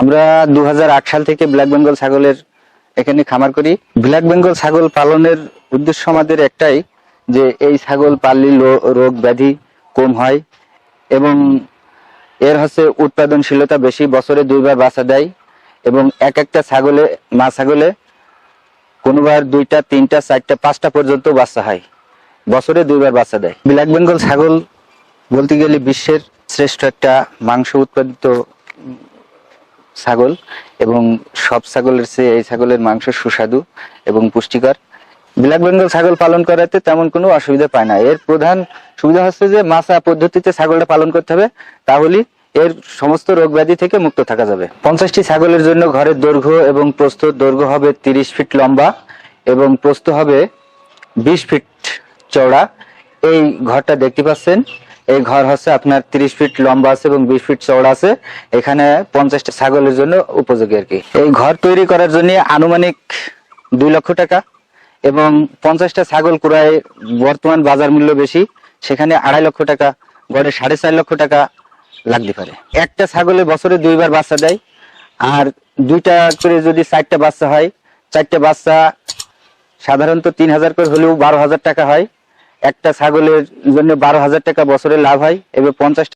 আমরা 2008 সাল থেকে ব্ল্যাক বেঙ্গল ছাগলের এখানে খামার করি। ব্ল্যাক বেঙ্গল ছাগল পালনের উদ্দেশ্য আমাদের একটাই, যে এই ছাগল পাললে রোগ ব্যাধি কম হয় এবং এর উৎপাদনশীলতা বেশি, বছরে 2বার বাচ্চা দেয় এবং এক একটা ছাগলে মা ছাগলে কোনোবার 2টা 3টা 4টা 5টা পর্যন্ত বাচ্চা হয়, বছরে 2বার বাচ্চা দেয়। ব্ল্যাক বেঙ্গল ছাগল বলতে গেলে বিশ্বের শ্রেষ্ঠ একটা মাংস উৎপাদিত ছাগল এবং সব ছাগলের চেয়ে এই ছাগলের মাংস সুস্বাদু এবং পুষ্টিকর। ব্ল্যাক বেঙ্গল ছাগল পালন করাতে তেমন কোনো অসুবিধা পায় না। এর প্রধান সুবিধা হচ্ছে যে মাছা পদ্ধতিতে ছাগলটা পালন করতে হবে, তাহলে এর সমস্ত রোগ ব্যাধি থেকে মুক্ত থাকা যাবে। 50টি ছাগলের জন্য ঘরের দৈর্ঘ্য এবং প্রস্থ, দৈর্ঘ্য হবে 30 ফিট লম্বা এবং প্রস্থ হবে 20 ফিট চওড়া। এই ঘরটা দেখতে পাচ্ছেন, এই ঘর আপনার 30 ফিট লম্বা আছে এবং 20 ফিট চওড়া আছে। এখানে 50টা ছাগলের জন্য উপযোগী আর কি। এই ঘর তৈরি করার জন্য আনুমানিক 2 লক্ষ টাকা এবং 50টা ছাগল ক্রয়ে বর্তমান বাজার মূল্য বেশি, সেখানে 2.5 লক্ষ টাকা, গড়ে 4.5 লক্ষ টাকা লাগতে পারে। একটা ছাগলে বছরে 2বার বাচ্চা দেয়, আর 2টা করে যদি 4টা বাচ্চা হয়, 4টা বাচ্চা সাধারণত 3000 করে হলেও 12,000 টাকা হয়। একটা ছাগলের জন্য 12,000 টাকা বছরে লাভ হয় এবং 50